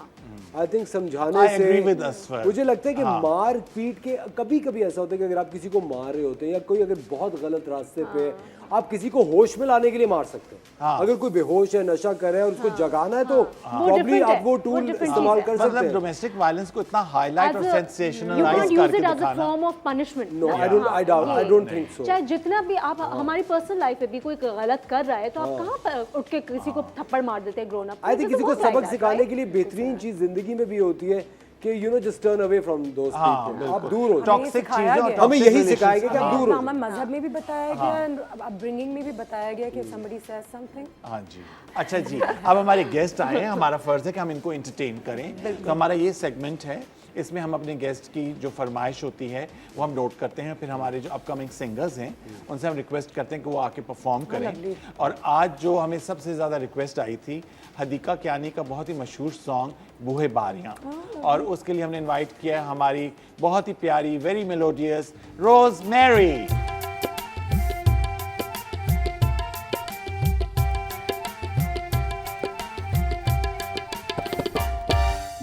आई थिंक समझाने I agree with से। Asfar. मुझे लगता है कि मार पीट के कभी कभी ऐसा होता है कि अगर आप किसी को मार रहे होते हैं या कोई अगर बहुत गलत रास्ते पे, आप किसी को होश में लाने के लिए मार सकते हैं। अगर कोई बेहोश है, नशा कर रहा है और उसको जगाना है, तो प्रॉब्ली different आप है, वो वो टूल different इस्तेमाल चीज़ कर है। सकते मतलब हैं। डोमेस्टिक वायलेंस को इतना हाईलाइट और you सेंसेशनलाइज can't use करके it as a दिखाना, form of punishment. No, I don't think so. चाहे जितना भी आप हमारी पर्सनल लाइफ में भी कोई गलत कर रहा है तो आप कहाँ पर उठ के किसी को थप्पड़ मार देते हैं ग्रोन अप? आई थिंक किसी को सबक सिखाने के लिए बेहतरीन चीज जिंदगी में भी होती है कि you know just turn away from those people, आप दूर हो जाओ। टॉक्सिक सिखाया चीजें और गया। हमें toxic यही सिखाया गया कि relations- आप दूर हो इस्लाम मजहब में भी बताया गया, अपब्रिंगिंग में भी बताया गया कि somebody says something, हाँ जी। अच्छा जी, अब हमारे गेस्ट आए हैं, हमारा फर्ज है कि हम इनको एंटरटेन करें। तो हमारा ये सेगमेंट है इसमें हम अपने गेस्ट की जो फरमाइश होती है वो हम नोट करते हैं, फिर हमारे जो अपकमिंग सिंगर्स हैं उनसे हम रिक्वेस्ट करते हैं कि वो आके परफॉर्म करें। और आज जो हमें सबसे ज़्यादा रिक्वेस्ट आई थी हदीका कियानी का बहुत ही मशहूर सॉन्ग बूहे बारियां, और उसके लिए हमने इनवाइट किया है हमारी बहुत ही प्यारी वेरी मेलोडियस रोज़मेरी।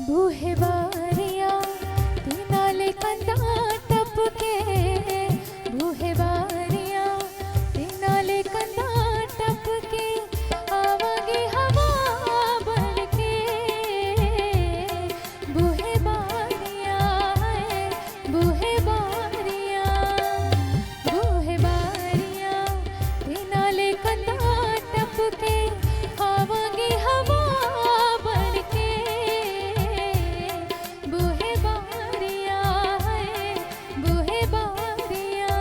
बूहे बारियां ते नाले कंधा टपके, बूहे बारियां ते नाले कंधा टपके, आवांगे हवा बनके, बूहे बारियां बूहे बारियां, बूहे बारियां ते नाले कंधा टपके, आवांगे हवा बनके, बूहे बारियां बूहे बारियां।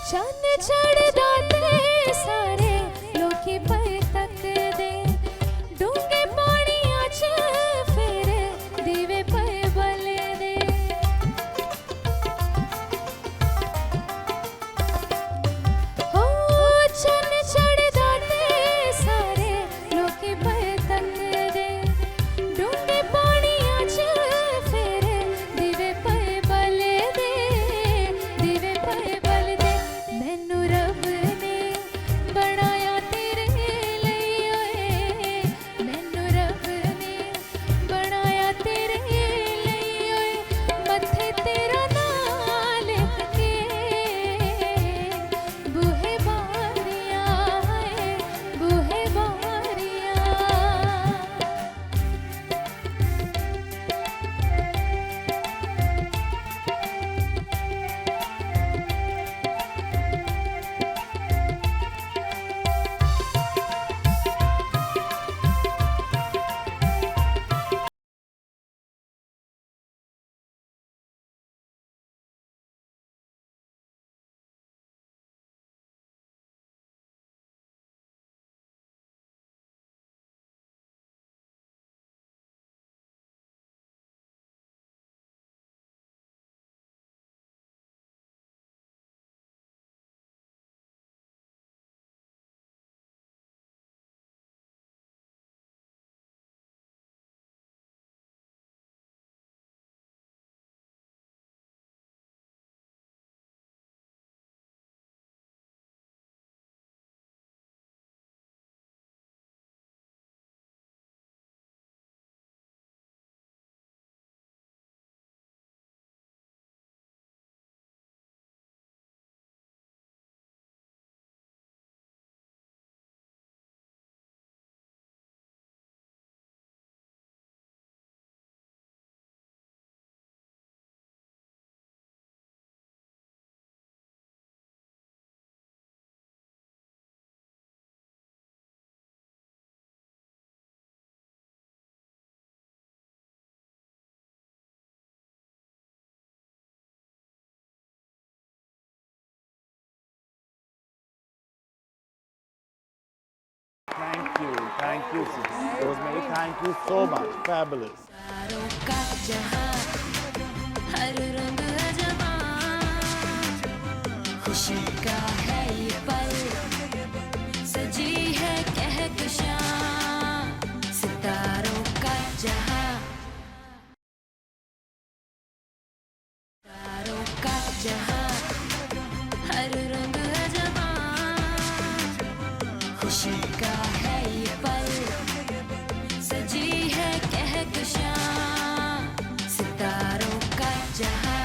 चन्न चढ़दा ते सारे लोकी पर तकदे, डूंगे पानियां च फिर दीवे पर बलदे, हो चन्न चढ़दा ते सारे लोकी पर तकदे, डूंगे पानियां च फिर दीवे पर बलदे, दीवे पर बलदे। मैनू रब ने बनाया तेरे लिए ओए, मैनू रब ने बनाया तेरे लिए ओए, मत्थे तेरा नाम लिख के, बूहे बारियां बूहे बारियां। Thank you, sis. Rosemary, thank you so much. Fabulous. तारों का जहां, हर रंग अजवां, खुशी का है ये पल, सजी है कहकशां, सितारों का जहां, तारों का जहां, हर रंग अजवां, खुशी का है ये पल, सजी है कहकशां, सितारों का जहां।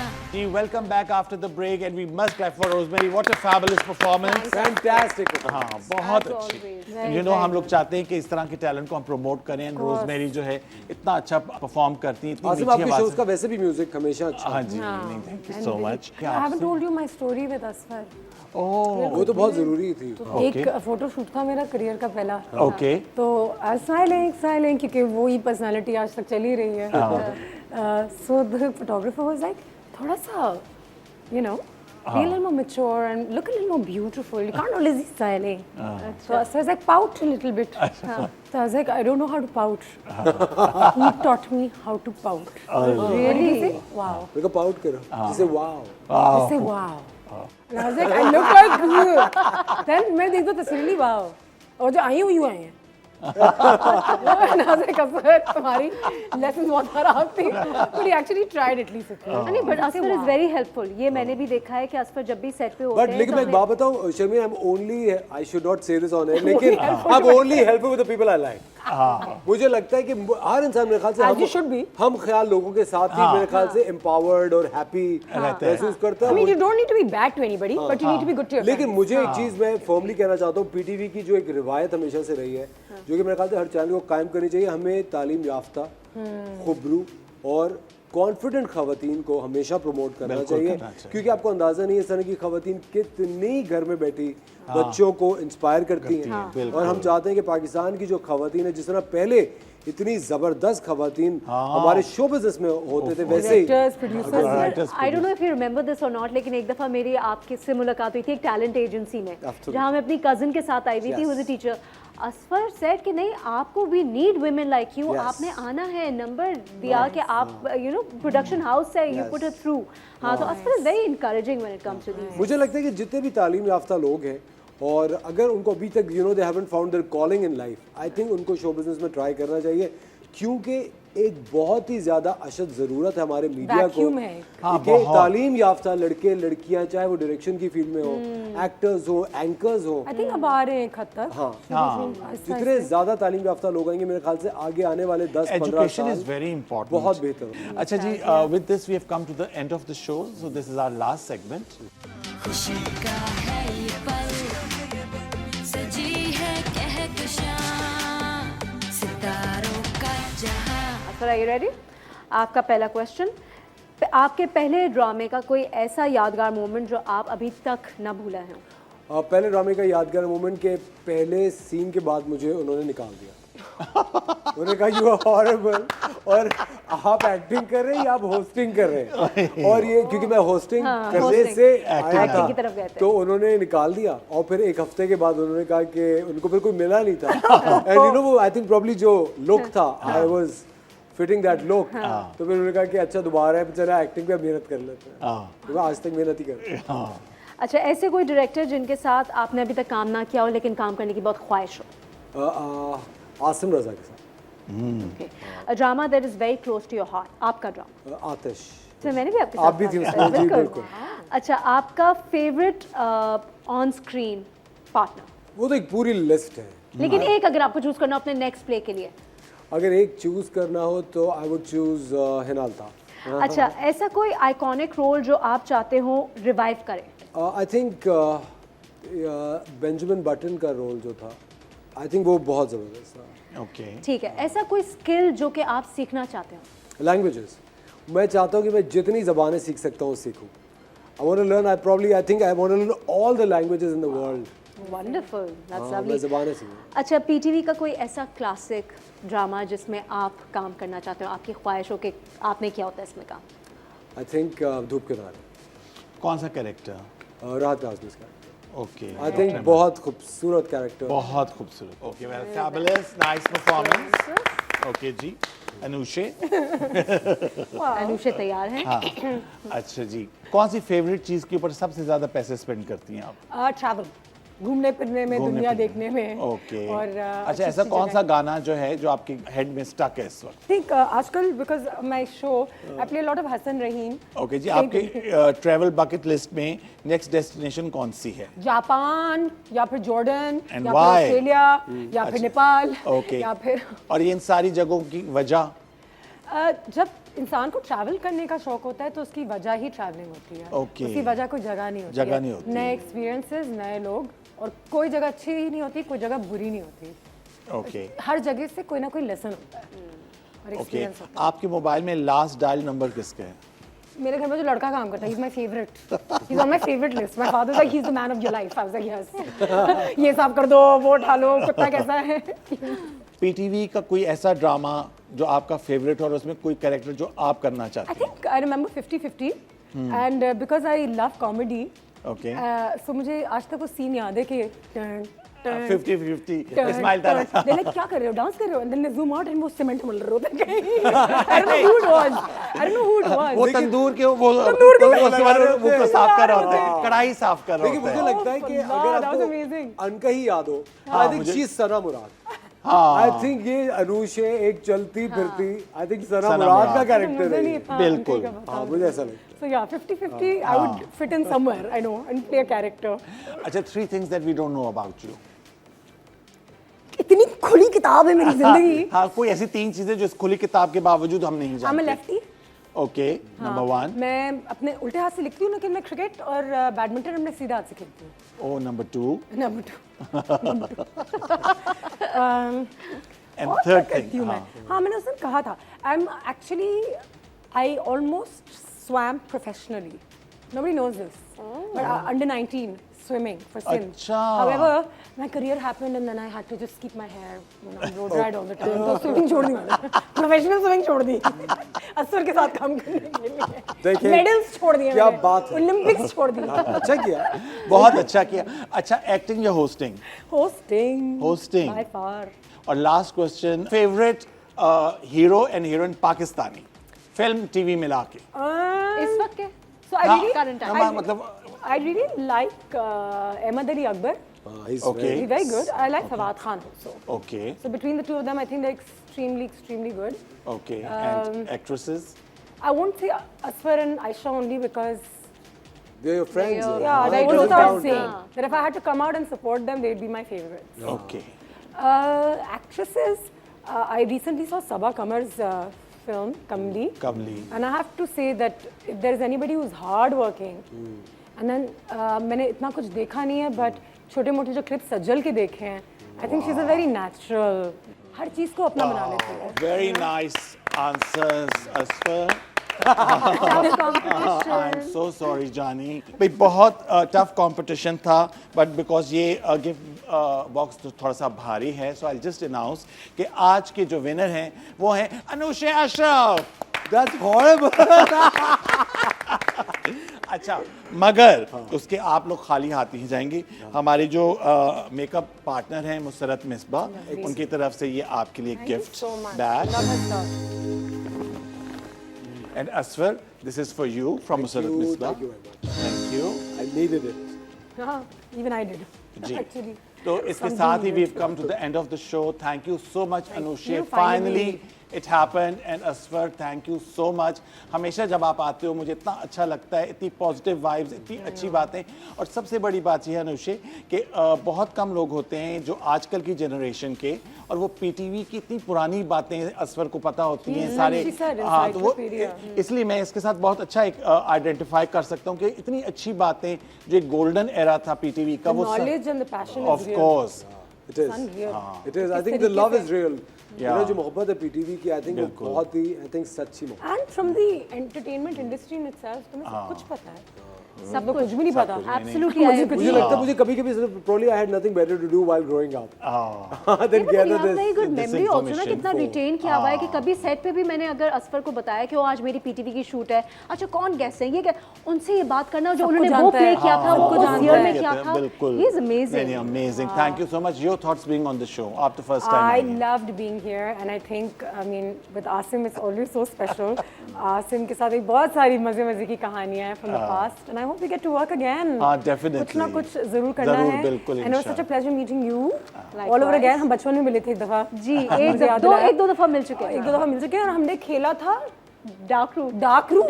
Welcome back after the break and we must clap for Rosemary. What a fabulous performance. Fantastic. हाँ बहुत अच्छी। हम लोग चाहते हैं कि इस तरह के टैलेंट को हम प्रमोट करें। रोजमेरी जो है इतना अच्छा परफॉर्म करती है, इतनी आसिम, मीठी आपके आवाज शोज का वैसे भी म्यूजिक हमेशा अच्छा हाँ जी, thank you so much. I haven't told you my story with Asfar. वो तो बहुत जरूरी थी। एक फोटो शूट था मेरा करियर का पहला। ओके तो स्माइलिंग क्योंकि वो ही पर्सनालिटी आज तक चली रही है। So the photographer was like थोड़ा सा you know be a little more mature and look a little more beautiful, you can't always be styling. So I was like pout a little bit. So I was like I don't know how to pout. He taught me how to pout. Really? Wow. मेरे को pout करो, जैसे wow. I say wow. And I was like I look like good. Then मैं देखता तस्वीर ली wow. और जो आई हुई हैं तुम्हारी लेसन बहुत खराब थी, but he actually tried at least. नहीं, but Asfar is very helpful. ये मैंने भी देखा है कि असफर जब भी सेट पे होते बट हैं लेकिन मैं एक बात बताऊं Sharmi, I am only, I should not say this on air, लेकिन I am only helping with the people I like. मुझे लगता है कि हर इंसान मेरे ख्याल से हम ख्याल लोगों के साथ ही मेरे ख्याल से एम्पावर्ड और हैप्पी महसूस करता है। I mean you don't need to be bad to anybody, but you need to be good to your लेकिन मुझे एक चीज मैं फॉर्मली कहना चाहता हूँ, पीटीवी की जो एक रिवायत हमेशा से रही है, जो कि मेरे ख्याल से हर चैनल को कायम करनी चाहिए, हमें तालीम याफ्ता, खुबरू और कॉन्फिडेंट खवातीन को हमेशा प्रमोट करना चाहिए, क्योंकि आपको अंदाजा नहीं है इस तरह की खवातीन कितनी घर में बैठी बच्चों को इंस्पायर करती हैं। और हम चाहते हैं कि पाकिस्तान की जो खवातीन है, जिस तरह पहले इतनी जबरदस्त खवातीन हमारे शो बिजनेस में होते थे, वैसे ही I don't know if you remember this or not, लेकिन एक दफ़ा मेरी आपके से मुलाकात हुई थी एक टैलेंट एजेंसी में, जहाँ मैं अपनी कज़न के साथ आई हुई थी, was a teacher. Asfar said कि नहीं, आपको we need women like you, आपने आना है, नंबर दिया कि आप यू नो प्रोडक्शन हाउस से यू पुट इट थ्रू। हाँ, तो Asfar is very encouraging when it comes to this. मुझे लगता है कि जितने भी तालीम याफ्ता लोग हैं और अगर उनको अभी तक you know they haven't found their calling in life, I think उनको शो बिजनेस में ट्राई करना चाहिए, क्योंकि एक बहुत ही ज्यादा अशद जरूरत है हमारे मीडिया को कि तालीम याफ्ता लड़के लड़कियां, चाहे वो डायरेक्शन की फील्ड में हो, एक्टर्स हो, एंकर्स हो, आई थिंक अब आ रहे हैं एक हद तक। हाँ, जितने ज्यादा तालीम याफ्ता लोग आएंगे मेरे ख्याल से आगे आने वाले 10-15 साल इज वेरी इंपॉर्टेंट, बहुत बेहतर। अच्छा जी, with this we have come to the end of the show, so this is our last segment. खुशी का है ये पल, सजी है कहकशां, सितारों का जहां। Are you ready? आपका पहला क्वेश्चन, आपके पहले ड्रामे का कोई ऐसा यादगार मोमेंट जो आप अभी तक न भूला है? पहले ड्रामे का यादगार मोमेंट के पहले सीन के बाद मुझे उन्होंने निकाल दिया। उन्होंने कहा यू आर हॉरिबल, और आप एक्टिंग कर रहे हैं या आप होस्टिंग कर रहे हैं, और ये क्योंकि मैं होस्टिंग करने से आया था, की तरफ गए थे। तो उन्होंने निकाल दिया। और फिर एक हफ्ते के बाद उन्होंने कहा कि उनको फिर कोई मिला नहीं था, एंड यू नो वो आई थिंक प्रॉब्ली जो लुक था, I was fitting that look, तो फिर उन्होंने कहा कि अच्छा दोबारा है, चला एक्टिंग पे मेहनत कर लेते हैं, तो आज तक मेहनत ही कर रहे हैं। अच्छा, ऐसे कोई डायरेक्टर जिनके साथ आपने अभी तक काम ना किया हो लेकिन काम करने की बहुत ख्वाहिश हो? आसिम रजा के साथ। A drama that is very close to your heart, आपका ड्रामा? आतिश। तो मैंने भी आपके आप भी थी उसमें, जी बिल्कुल। अच्छा, आपका फेवरेट ऑन स्क्रीन पार्टनर? वो तो एक पूरी लिस्ट है, लेकिन एक अगर आपको चूज करना अपने नेक्स्ट प्ले के लिए? अगर एक चूज करना हो तो आई वुड चूज हिनाल था। अच्छा, ऐसा कोई आइकॉनिक रोल जो आप चाहते हो रिवाइव करें? आई थिंक बेंजामिन बटन का रोल जो था, आई थिंक वो बहुत ज़बरदस्त था। ओके, ठीक है। ऐसा कोई स्किल जो कि आप सीखना चाहते हो? लैंग्वेजेस, मैं चाहता हूँ कि मैं जितनी ज़बानें सीख सकता हूँ सीखूँ। I want to learn, I want to learn all the languages in the world. Wonderful, that's मैं लवली। ज़बानें सीखूँ। अच्छा, पीटीवी का कोई ऐसा क्लासिक ड्रामा जिसमें आप काम करना चाहते हो, आपकी ख्वाहिश हो कि आपने किया होता है इसमें काम? आई थिंक धूप के तारे। कौन सा कैरेक्टर? राहत आजमीस का। ओके, आई थिंक बहुत खूबसूरत कैरेक्टर, बहुत खूबसूरत। Okay, well fabulous, nice performance. Okay जी, अनुषे। अनुषे तैयार हैं? हाँ। अच्छा जी, कौन सी फेवरेट चीज़ के ऊपर सबसे ज़्यादा पैसे स्पेंड करती हैं आप? ट्रैवल, घूमने फिरने में, दुनिया देखने में। ओके, और अच्छा, ऐसा कौन सा गाना जो है जो आपके हेड में स्टक है इस वक्त? थिंक आजकल because my show I play a lot of Hasan Raheem. Okay जी, आपके ट्रैवल बकेट लिस्ट में नेक्स्ट डेस्टिनेशन कौन सी है? जापान या फिर जॉर्डन या फिर why? ऑस्ट्रेलिया या फिर नेपाल ओके, या फिर और ये इन सारी जगहों की वजह? जब इंसान को ट्रैवल करने का शौक होता है तो उसकी वजह ही ट्रैवलिंग होती है। ओके, उसकी वजह कोई जगह नहीं होती जगह है। नहीं होती। नए एक्सपीरियंसेस, नए लोग, और कोई जगह अच्छी ही नहीं होती, कोई जगह बुरी नहीं होती। ओके, हर जगह से कोई ना कोई लेसन होता है और ओके। एक्सपीरियंस होता है। आपके मोबाइल में लास्ट डायल नंबर किसका है? मेरे घर में जो लड़का काम करता है, he's my favorite. He's on my favorite list. My father's like, he's the man of your life. I was like, yes. ये साफ कर दो, वो उठा लो, कुत्ता कैसा है? पीटीवी का कोई ऐसा ड्रामा जो आपका फेवरेट और उसमें कोई कैरेक्टर जो आप करना चाहते I think I remember 50-50. And because I love comedy, हैं? ओके so मुझे आज तक वो सीन याद है कि 50-50 स्माइल था like, क्या कर रहे हो, डांस कर रहे हो, and then they zoom out and वो सीमेंट मल रहे होते हैं कहीं. I don't know who it was. I don't know who it was. वो तंदूर के वो उसके बाद वो को साफ कर रहे होते हैं, कढ़ाई साफ कर रहे देखिए होते मुझे हैं। लगता है कि Allah, अगर that was आपको amazing. अनका ही याद हो, I think she Sana Murad. I think ये अनुषे एक चलती फिरती, आई थिंक सना मुराद का कैरेक्टर मुझे है नहीं ये. इतना बिल्कुल। उनका पता. हाँ मुझे ऐसा लगता है. So yeah, 50-50. I would fit in somewhere, I know, and play a character. अच्छा 3 things that we don't know about you. इतनी खुली किताब है मेरी जिंदगी. हाँ कोई ऐसी 3 चीजें जो इस खुली किताब के बावजूद हम नहीं I'm a जानते। lefty. Okay number 1। मैं अपने उल्टे हाथ से लिखती हूँ, लेकिन मैं क्रिकेट और बैडमिंटन अपने सीधा हाथ से खेलती हूँ. ओ नंबर 2 Number 2. एंड और थर्ड क्या करती हूँ मैं? थिंग। हाँ मैंने उस दिन कहा था. I'm actually, I almost swam professionally. Nobody knows this. But under 19 swimming for Sindh. अच्छा। However, my career happened and then I had to just keep my hair, road ride all the time. तो swimming छोड़ दी मैंने. Professional swimming छोड़ दी. असर के साथ काम करने के लिए. देखिए, Medals छोड़ दिए क्या मैंने. बात है। Olympics छोड़ दी. अच्छा किया. बहुत अच्छा किया। अच्छा एक्टिंग या hosting? Hosting. Hosting. By far. और last question favourite hero and heroine Pakistani film TV मिला के? इस वक्त के So I हाँ, really, current time. मतलब I really like Ahmed Ali Akbar. He's Okay. He's very good. I like Fawad Khan also. Okay So between the two of them, I think they're extremely good. Okay and actresses? I won't say Asfar and Aisha only because they're your friends. yeah, that goes doesn't without count. saying that if I had to come out and support them, they'd be my favorites. Okay Actresses, I recently saw Sabah Kamar's film Kamli. Kamli And I have to say that if there is anybody who's hard working, and then मैंने इतना कुछ देखा नहीं है, but छोटे मोटे जो clips सज्जल के देखे हैं, I think she's a very natural. हर चीज को अपना बना लेती है. Very nice answers Asfar. I am so sorry जानी भाई, बहुत टफ कंपटीशन था, बट बिकॉज ये गिफ्ट बॉक्स तो थोड़ा सा भारी है, सो आई जस्ट अनाउंस कि आज के जो विनर हैं वो हैं अनुषे अशरफ। That's horrible. अच्छा मगर उसके आप लोग खाली हाथ नहीं जाएंगे। हमारे जो मेकअप पार्टनर हैं मुसरत मिसबा, उनकी तरफ से ये आपके लिए gift So much. Bag. Love her stuff. And Asfar this is for you from Musarrat Misbah. Thank you very much. Thank you. I needed it. Even I did. जी Actually. तो इसके Something साथ ही needed. we've come to the end of the show. Thank you so much Anushe, you, finally. it happened, and Asfar thank you so much. हमेशा जब आप आते हो मुझे इतना अच्छा लगता है, इतनी पॉजिटिव वाइब्स, इतनी अच्छी बातें। और सबसे बड़ी बात यह है अनुषे कि बहुत कम लोग होते हैं जो आजकल की जनरेशन के, और वो पीटीवी की इतनी पुरानी बातें असफर को पता होती हैं सारे। she said, हाँ तो वो encyclopedia. इसलिए मैं इसके साथ बहुत अच्छा एक आइडेंटिफाई कर सकता हूँ कि इतनी अच्छी बातें जो एक गोल्डन एरा था पीटीवी का, The वो knowledge and the passion of is real. Course It is. Unreal. It is. I इस think the तरीके love से- is real. You Yeah. know जो मोहब्बत है पीटीवी की, I think वो बिल्कुल। बहुत ही, I think सच्ची मोहब्बत. And from the entertainment industry in itself, तुम्हें सब कुछ पता है. सब कुछ भी नहीं पता. Absolutely, I agree. मुझे लगता है मुझे कभी-कभी probably I had nothing better to do while growing up. Then gather this. Very good this memory also ना, information कितना for- रिटेन किया हुआ है कि कभी सेट पे भी मैंने अगर असफर को बताया कि वो आज मेरी पीटीवी की शूट है, अच्छा कौन गेस्ट है, ये क्या, उनसे ये बात करना जो उन्होंने वो जानता प्ले है। किया था, वो सबको उस जानता ईयर है। में किया था, बिल्कुल he is amazing. Amazing. Thank you so much. Your thoughts being on the show after first time? I loved being here, and I think, I mean, with Asim, it's always so special. Asim के साथ एक बहुत सारी मजे की कहानियां हैं from the past, and I hope we get to work again. हाँ, definitely. कुछ ना कुछ जरूर करना जरूर, है. बिल्कुल, And it was such a इंशाल्लाह। pleasure meeting you. Likewise. All over again. हम बचपन में मिले थे एक दफा. जी मुझे एक याद दिलाया। दो दफा मिल चुके एक हैं। दो दफा मिल चुके हैं, और हमने खेला था डार्क रूम डार्क रूम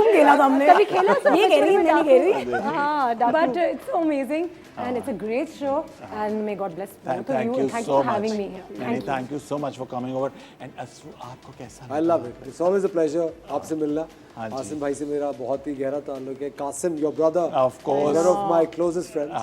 खेला था हमने. कभी खेला था? ये कह रही मैं नहीं कह रही. हाँ dark But it's so amazing, and it's a great show, and may God bless both of Thank you, you and thank so you for much. having me here. Thank you. Thank you so much for coming over. And आपको कैसा I love it. It's always a pleasure आपसे मिलना. हाँ जी। आसिम भाई से मेरा बहुत ही गहरा ताल्लुक है. Qasim, your brother, Of course. one of my closest friends.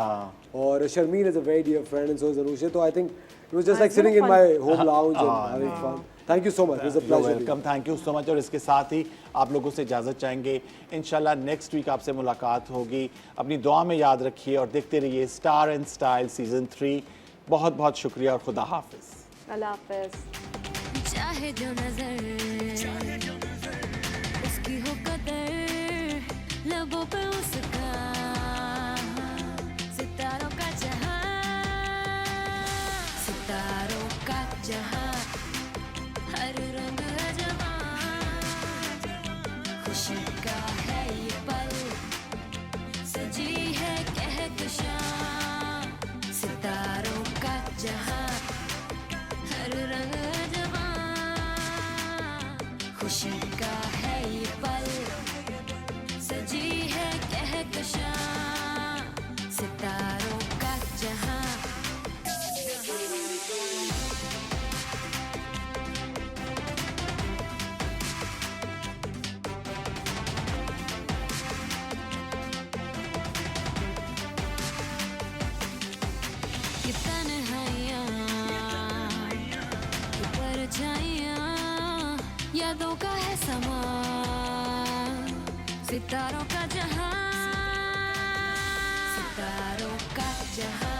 और Sharmin is a very dear friend, and so is Anusha. So I think it was just like sitting in my home lounge and having fun. Thank you so much, it's a pleasure. Welcome, thank you so much. और इसके साथ ही आप लोगों से इजाज़त चाहेंगे। इंशाल्लाह next week आपसे मुलाकात होगी। अपनी दुआ में याद रखिए और देखते रहिए स्टार एंड स्टाइल सीज़न 3। बहुत बहुत शुक्रिया और खुदा हाफिज़। अल्लाह हाफिज़। चाहे जो नजर उसकी हो कदर, लबों पे उसका सितारों का जहां, सितारों का जहां, हर रंग है जवां, खुशी का है ये पल, सजी है कहकशां, सितारों का जहां, हर रंग है जवां, खुशी का है ये पल, सजी है कहकशां, सितारों का जहां। ये तन्हाइयाँ, ये परछाइयाँ, यादों का है समा, सितारों का जहां, सितारों का जहां।